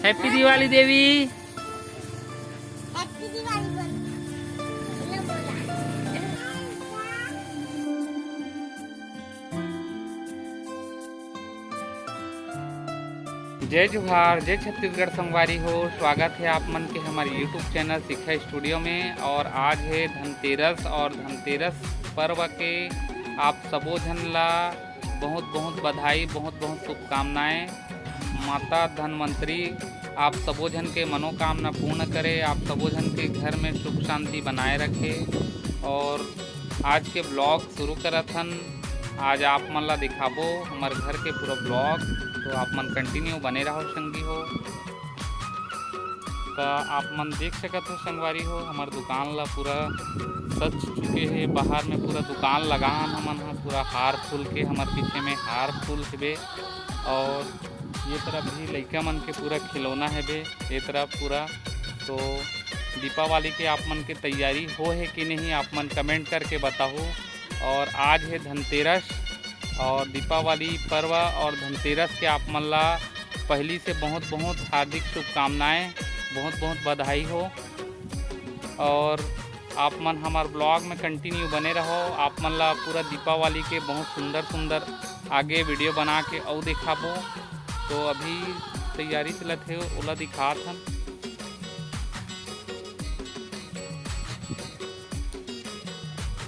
Happy Diwali देवी। Happy Diwali बोला। जय जोहार, जय छत्तीसगढ़ संगवारी हो। स्वागत है आप मन के हमारे यूट्यूब चैनल शिक्षा स्टूडियो में। और आज है धनतेरस और धनतेरस पर्व के आप सबो झन ला बहुत बहुत बधाई, बहुत बहुत शुभकामनाएं। माता धनवंतरी आप सबो झन के मनोकामना पूर्ण करे, आप सबो झन के घर में सुख शांति बनाए रखे। और आज के ब्लॉग शुरू करत हन। आज आप मन ला दिखाबो हमारे घर के पूरा ब्लॉग, तो आप मन कंटिन्यू बने रहो संगी हो। तो आप मन देख सकत हो संगवारी हो, हमार दुकान ला पूरा सज चुके हैं। बाहर में पूरा दुकान लगा हमन हा, पूरा हार फूल के हमार पीछे में हार फूल है। और ये तरफ भी लइका मन के पूरा खिलौना है बे, ये तरफ पूरा। तो दीपावली के आप मन के तैयारी हो है कि नहीं, आप मन कमेंट करके बताओ। और आज है धनतेरस और दीपावली पर्व और धनतेरस के आप मन ला पहली से बहुत बहुत हार्दिक शुभकामनाएं, बहुत बहुत बधाई हो। और आप मन हमारे ब्लॉग में कंटिन्यू बने रहो। आप मन ला पूरा दीपावली के बहुत सुंदर सुंदर आगे वीडियो बना के और दिखाबो। तो अभी तैयारी चलत है, ओला दिखात हन।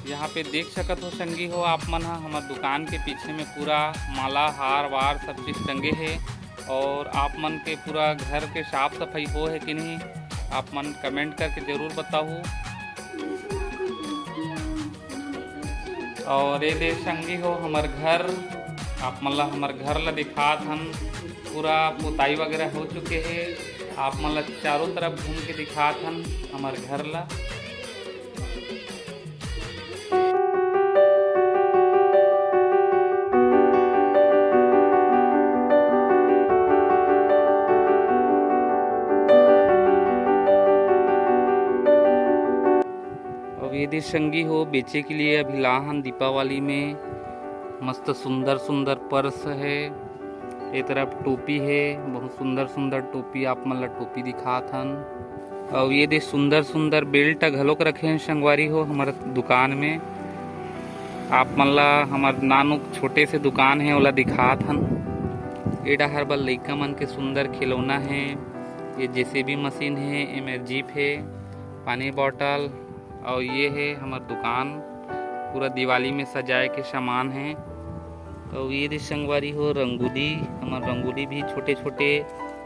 यहाँ पे देख सकत हो संगी हो आप मन हा, हमार दुकान के पीछे में पूरा माला हार वार सब चीज़ टंगे है। और आप मन के पूरा घर के साफ सफाई हो है कि नहीं, आप मन कमेंट करके ज़रूर बताओ। और ये देख संगी हो हमार घर, आप मन ला हमार घर ला दिखात हन। पूरा पुताई वगैरह हो चुके हैं। आप मन ला चारों तरफ घूम के दिखात हन हमार घर ला। यदि संगी हो बेचे के लिए अभी लाहन दीपावली में मस्त सुंदर सुंदर पर्स है। एक तरफ टोपी है, बहुत सुंदर सुंदर टोपी आप मन ला टोपी दिखात हन। और ये दे सुंदर सुंदर बेल्ट घलोक रखे हैं संगवारी हो हमारे दुकान में। आप मन ला हमार नानु छोटे से दुकान है ओला दिखात हन। ये डहर बल लइका मन के सुंदर खिलौना है। ये जेसीबी मशीन है, एमे जीप है, पानी बॉटल। और ये है हमार दुकान, पूरा दिवाली में सजाए के सामान है। और ये दे संगवारी हो रंगोली, हमार रंगोली भी छोटे छोटे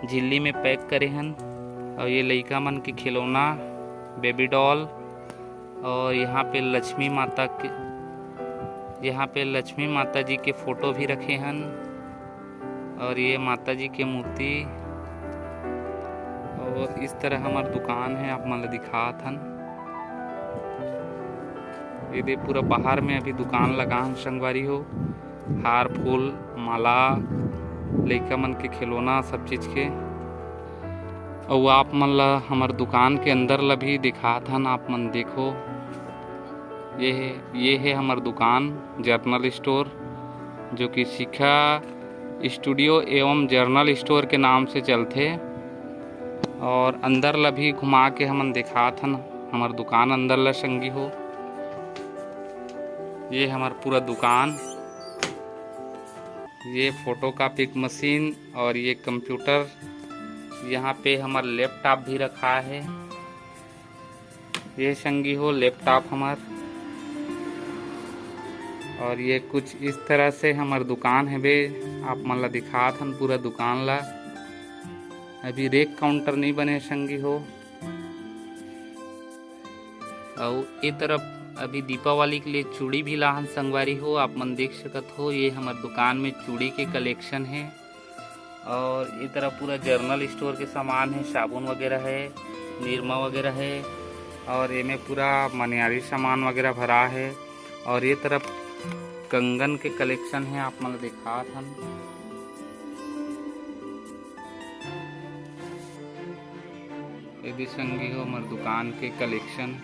झिल्ली में पैक करे हन। और ये लइका मन के खिलौना बेबी डॉल। और यहाँ पे लक्ष्मी माता के, यहाँ पे लक्ष्मी माता जी के फोटो भी रखे हन। और ये माता जी के मूर्ति। और इस तरह हमार दुकान है, आप मन ला दिखात हन। ये पूरा बाहर में अभी दुकान लगा हम संगवारी हो, हार फूल माला लइका मन के खिलौना सब चीज के। और आप मन ला हमार दुकान के अंदर ला भी दिखात हन। आप मन देखो, ये है हमार दुकान जर्नल स्टोर, जो कि शिक्षा स्टूडियो एवं जर्नल स्टोर के नाम से चलते। और अंदर ला भी घुमा के हमन दिखात हन हमार दुकान अंदर ला संगी हो। ये हमार पूरा दुकान, ये फोटो कॉपी मशीन और ये कंप्यूटर। यहाँ पे हमार लैपटॉप भी रखा है। ये संगी हो लैपटॉप हमार। और ये कुछ इस तरह से हमार दुकान है बे, आप मन ला दिखात हन पूरा दुकान ला। अभी रेक काउंटर नहीं बने संगी हो। और ये तरफ अभी दीपावली के लिए चूड़ी भी लाहन संगवारी हो, आप मन देख सकत हो। ये हमारे दुकान में चूड़ी के कलेक्शन है। और ये तरफ पूरा जर्नल स्टोर के सामान है, साबुन वगैरह है, निरमा वगैरह है। और ये में पूरा मनियारी सामान वगैरह भरा है। और ये तरफ कंगन के कलेक्शन है, आप मन दिखात हन। यदि संगी हो हमारे दुकान के कलेक्शन।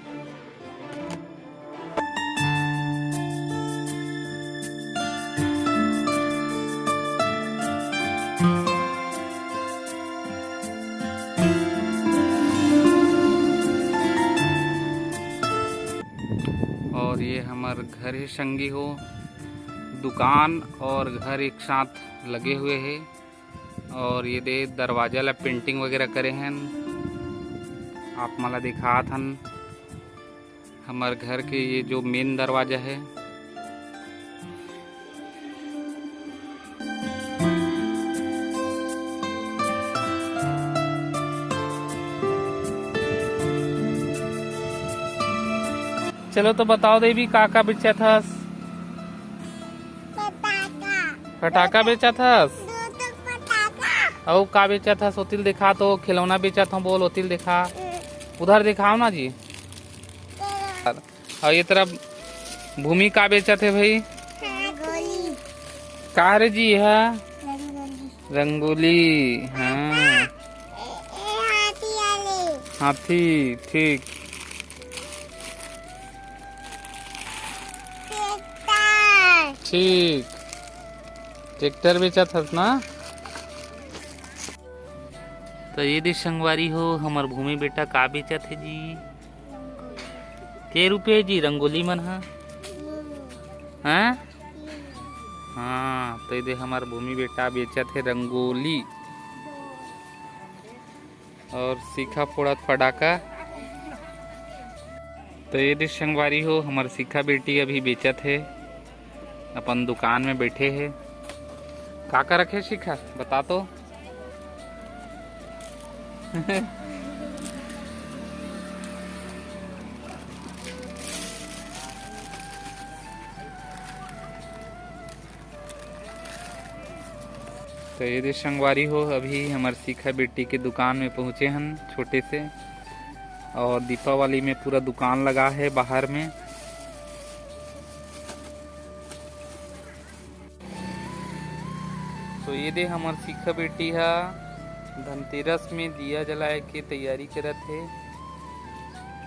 और ये हमार घर है संगी हो, दुकान और घर एक साथ लगे हुए हैं। और ये दे दरवाजा ला पेंटिंग वगैरह करे हैं। आप मला दिखात हन हमार घर के ये जो मेन दरवाजा है। चलो तो बताओ देवी का बेचा था? पटाखा। पटाखा बेचा था। दो पटाखा। और का बेचा था? सोतिल दिखा तो खिलौना बेचा था, बोल ओतिल दिखा, उधर दिखाओ ना जी। और ये तरफ भूमि का बेचा थे भाई? गोली। का रे जी है? रंगोली। रंगोली। हाँ हाथी वाले। हाथी, ठीक। ट्रैक्टर। ठीक, ट्रैक्टर बेचा था ना। तो ये दी संगवारी हो हमार भूमि बेटा का बेचा थे जी? के रुपये जी रंगोली मन है? हाँ हाँ, तो ये दे हमार भूमि बेटा बेचा थे रंगोली और सीखा फोड़ा पटाखा। तो ये दे संगवारी हो हमार सीखा बेटी अभी बेचा थे, अपन दुकान में बैठे हैं। का रखे सीखा बता तो। तो ये संगवारी हो अभी हमार सीखा बेटी के दुकान में पहुंचे हैं छोटे से। और दीपावली में पूरा दुकान लगा है बाहर में। तो ये दे हमार सीखा बेटी है धनतेरस में दिया जलाए के तैयारी करत है।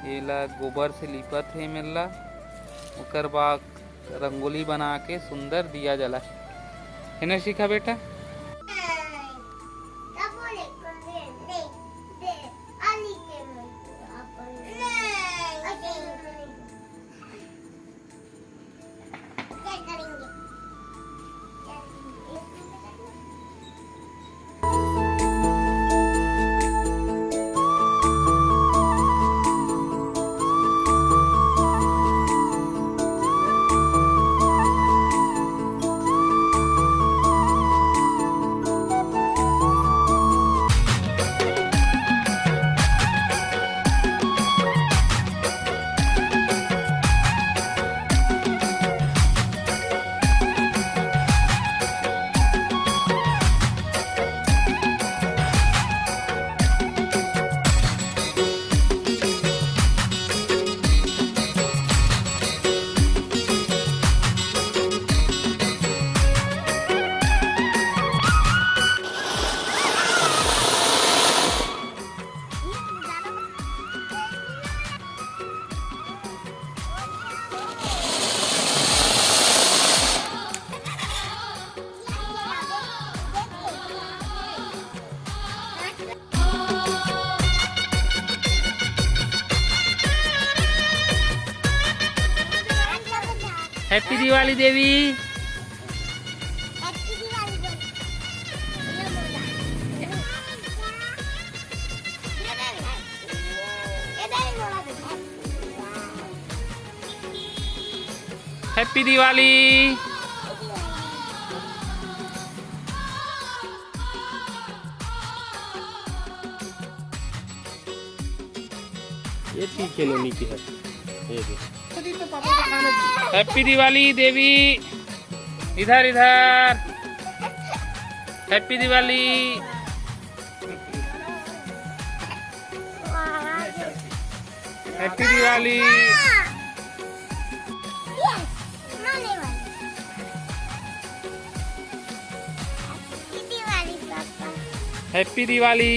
ये ला गोबर से लिपत है मेला, ओकर बाद रंगोली बना के सुंदर दिया जला है ना सीखा बेटा। हैप्पी दिवाली देवी। हैप्पी दिवाली बोल। ये बोला। ये बोला। हैप्पी दिवाली। ये ठीक है लोनी की है। ये देखो। हैप्पी दिवाली देवी। इधर इधर। Happy Diwali. Happy Diwali. Happy Diwali.